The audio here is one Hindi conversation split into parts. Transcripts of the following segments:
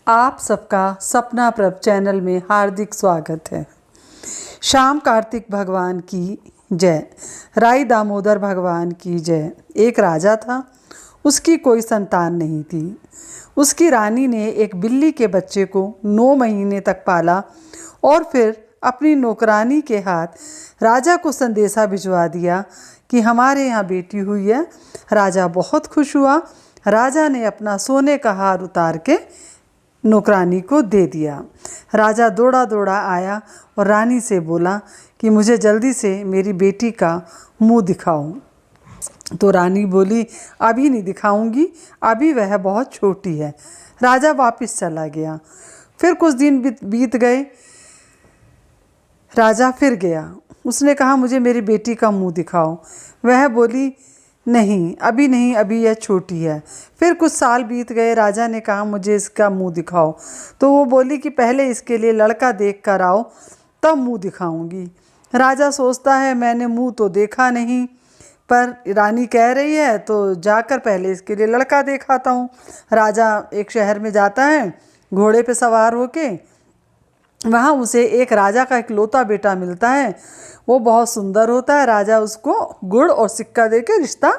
आप सबका सपना प्रभ चैनल में हार्दिक स्वागत है। श्याम कार्तिक भगवान की जय, राई दामोदर भगवान की जय। एक राजा था, उसकी कोई संतान नहीं थी। उसकी रानी ने एक बिल्ली के बच्चे को 9 महीने तक पाला और फिर अपनी नौकरानी के हाथ राजा को संदेशा भिजवा दिया कि हमारे यहाँ बेटी हुई है। राजा बहुत खुश हुआ। राजा ने अपना सोने का हार उतार के नौकरानी को दे दिया। राजा दौड़ा दौड़ा आया और रानी से बोला कि मुझे जल्दी से मेरी बेटी का मुंह दिखाओ। तो रानी बोली, अभी नहीं दिखाऊंगी, अभी वह बहुत छोटी है। राजा वापस चला गया। फिर कुछ दिन बीत गए। राजा फिर गया। उसने कहा, मुझे मेरी बेटी का मुंह दिखाओ। वह बोली, नहीं, अभी नहीं, अभी यह छोटी है। फिर कुछ साल बीत गए। राजा ने कहा, मुझे इसका मुंह दिखाओ। तो वो बोली कि पहले इसके लिए लड़का देख कर आओ, तब मुंह दिखाऊंगी। राजा सोचता है, मैंने मुंह तो देखा नहीं, पर रानी कह रही है तो जाकर पहले इसके लिए लड़का देखाता हूँ। राजा एक शहर में जाता है घोड़े पे सवार होके। वहाँ उसे एक राजा का इकलौता बेटा मिलता है। वो बहुत सुंदर होता है। राजा उसको गुड़ और सिक्का देके रिश्ता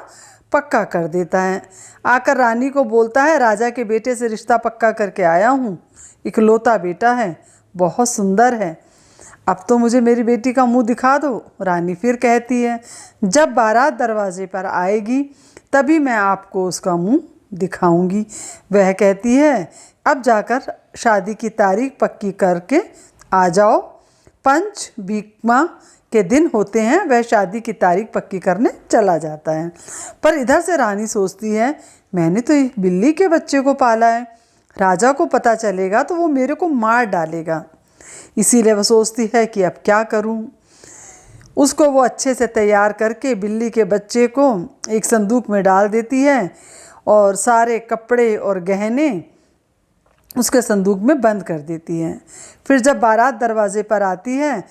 पक्का कर देता है। आकर रानी को बोलता है, राजा के बेटे से रिश्ता पक्का करके आया हूँ, इकलौता बेटा है, बहुत सुंदर है, अब तो मुझे मेरी बेटी का मुंह दिखा दो। रानी फिर कहती है, जब बारात दरवाजे पर आएगी तभी मैं आपको उसका मुंह दिखाऊंगी। वह कहती है, अब जाकर शादी की तारीख पक्की करके आ जाओ। पंच बीमा के दिन होते हैं। वह शादी की तारीख पक्की करने चला जाता है। पर इधर से रानी सोचती है, मैंने तो एक बिल्ली के बच्चे को पाला है, राजा को पता चलेगा तो वो मेरे को मार डालेगा। इसीलिए वह सोचती है कि अब क्या करूं। उसको वो अच्छे से तैयार करके बिल्ली के बच्चे को एक संदूक में डाल देती है और सारे कपड़े और गहने उसके संदूक में बंद कर देती है। फिर जब बारात दरवाजे पर आती है,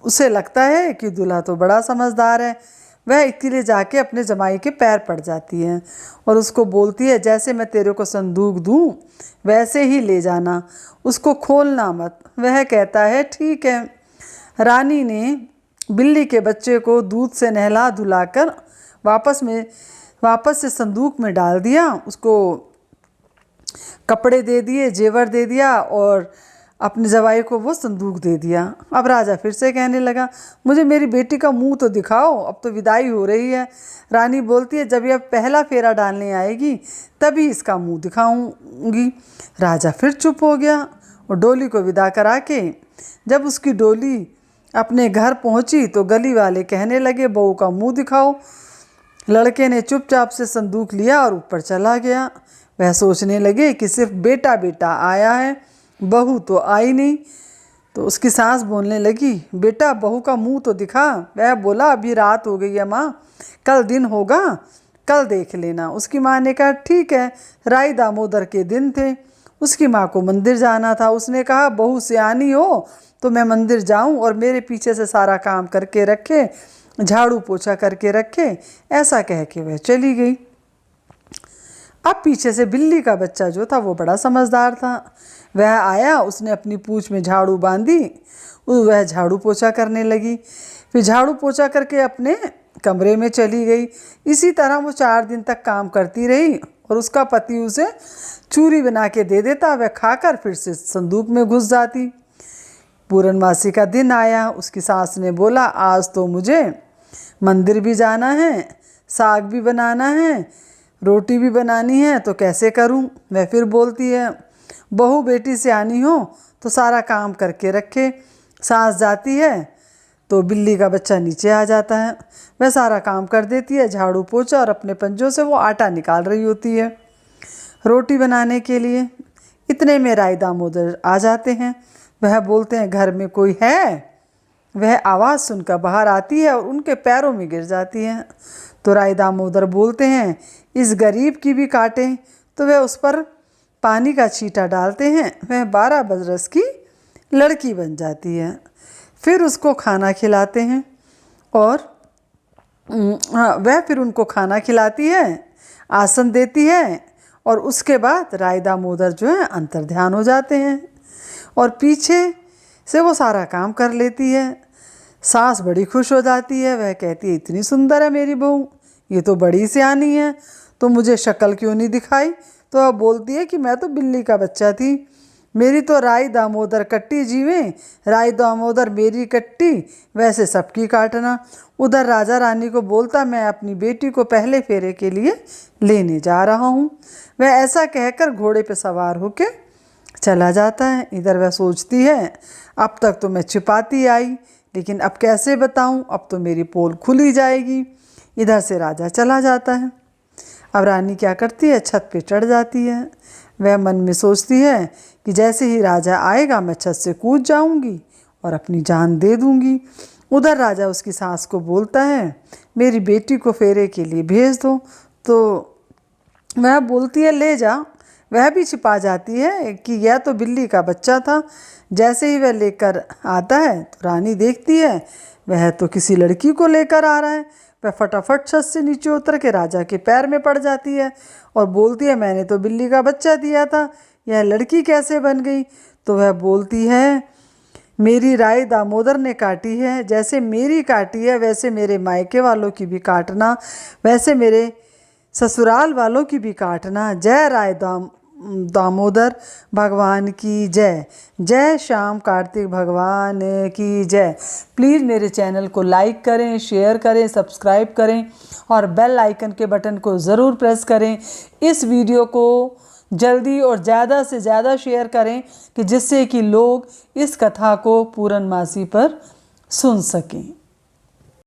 उसे लगता है कि दूल्हा तो बड़ा समझदार है। वह इसीलिए जाके अपने जमाई के पैर पड़ जाती है और उसको बोलती है, जैसे मैं तेरे को संदूक दूँ वैसे ही ले जाना, उसको खोलना मत। वह कहता है, ठीक है। रानी ने बिल्ली के बच्चे को दूध से नहला धुलाकर वापस से संदूक में डाल दिया। उसको कपड़े दे दिए, जेवर दे दिया और अपने जवाई को वो संदूक दे दिया। अब राजा फिर से कहने लगा, मुझे मेरी बेटी का मुंह तो दिखाओ, अब तो विदाई हो रही है। रानी बोलती है, जब यह पहला फेरा डालने आएगी तभी इसका मुंह दिखाऊंगी। राजा फिर चुप हो गया और डोली को विदा करा के जब उसकी डोली अपने घर पहुंची तो गली वाले कहने लगे, बहू का मुंह दिखाओ। लड़के ने चुपचाप से संदूक लिया और ऊपर चला गया। वह सोचने लगे कि सिर्फ बेटा बेटा आया है, बहू तो आई नहीं। तो उसकी सास बोलने लगी, बेटा बहू का मुंह तो दिखा। वह बोला, अभी रात हो गई है माँ, कल दिन होगा, कल देख लेना। उसकी माँ ने कहा, ठीक है। राई दामोदर के दिन थे। उसकी माँ को मंदिर जाना था। उसने कहा, बहू सियानी हो तो मैं मंदिर जाऊं और मेरे पीछे से सारा काम करके रखे, झाड़ू पोछा करके रखे। ऐसा कह के वह चली गई। अब पीछे से बिल्ली का बच्चा जो था वो बड़ा समझदार था। वह आया, उसने अपनी पूंछ में झाड़ू बांधी, वह झाड़ू पोछा करने लगी। फिर झाड़ू पोछा करके अपने कमरे में चली गई। इसी तरह वो 4 दिन तक काम करती रही और उसका पति उसे चूरी बना के दे देता। वह खाकर फिर से संदूक में घुस जाती। पूर्णमासी का दिन आया। उसकी सास ने बोला, आज तो मुझे मंदिर भी जाना है, साग भी बनाना है, रोटी भी बनानी है, तो कैसे करूं। वह फिर बोलती है, बहू बेटी सियानी हो तो सारा काम करके रखे। सास जाती है तो बिल्ली का बच्चा नीचे आ जाता है। वह सारा काम कर देती है, झाड़ू पोछा, और अपने पंजों से वो आटा निकाल रही होती है रोटी बनाने के लिए। इतने में राई दामोदर आ जाते हैं। वह बोलते हैं, घर में कोई है। वह आवाज़ सुनकर बाहर आती है और उनके पैरों में गिर जाती है। तो राई दामोदर बोलते हैं, इस गरीब की भी काटें। तो वह उस पर पानी का छींटा डालते हैं। वह 12 बरस की लड़की बन जाती है। फिर उसको खाना खिलाते हैं और वह फिर उनको खाना खिलाती है, आसन देती है और उसके बाद राय दामोदर जो है अंतर्ध्यान हो जाते हैं और पीछे से वो सारा काम कर लेती है। सास बड़ी खुश हो जाती है, वह कहती है इतनी सुंदर है मेरी बहू, ये तो बड़ी सियानी है, तो मुझे शक्ल क्यों नहीं दिखाई। तो वह बोलती है कि मैं तो बिल्ली का बच्चा थी, मेरी तो राय दामोदर कट्टी जीवें, राय दामोदर मेरी कट्टी, वैसे सबकी काटना। उधर राजा रानी को बोलता मैं अपनी बेटी को पहले फेरे के लिए लेने जा रहा हूँ। वह ऐसा कहकर घोड़े पर सवार होके चला जाता है। इधर वह सोचती है अब तक तो मैं छिपाती आई, लेकिन अब कैसे बताऊं, अब तो मेरी पोल खुली जाएगी। इधर से राजा चला जाता है। अब रानी क्या करती है, छत पे चढ़ जाती है। वह मन में सोचती है कि जैसे ही राजा आएगा मैं छत से कूद जाऊंगी और अपनी जान दे दूंगी। उधर राजा उसकी सास को बोलता है मेरी बेटी को फेरे के लिए भेज दो, तो वह बोलती है ले जा। वह भी छिपा जाती है कि यह तो बिल्ली का बच्चा था। जैसे ही वह लेकर आता है तो रानी देखती है वह तो किसी लड़की को लेकर आ रहा है। वह फटाफट छत से नीचे उतर के राजा के पैर में पड़ जाती है और बोलती है मैंने तो बिल्ली का बच्चा दिया था, यह लड़की कैसे बन गई। तो वह बोलती है मेरी राय दामोदर ने काटी है, जैसे मेरी काटी है वैसे मेरे मायके वालों की भी काटना, वैसे मेरे ससुराल वालों की भी काटना। जय राय दामोदर भगवान की जय, जय श्याम कार्तिक भगवान की जय। प्लीज़ मेरे चैनल को लाइक करें, शेयर करें, सब्सक्राइब करें और बेल आइकन के बटन को ज़रूर प्रेस करें। इस वीडियो को जल्दी और ज़्यादा से ज़्यादा शेयर करें कि जिससे कि लोग इस कथा को पूर्णमासी पर सुन सकें।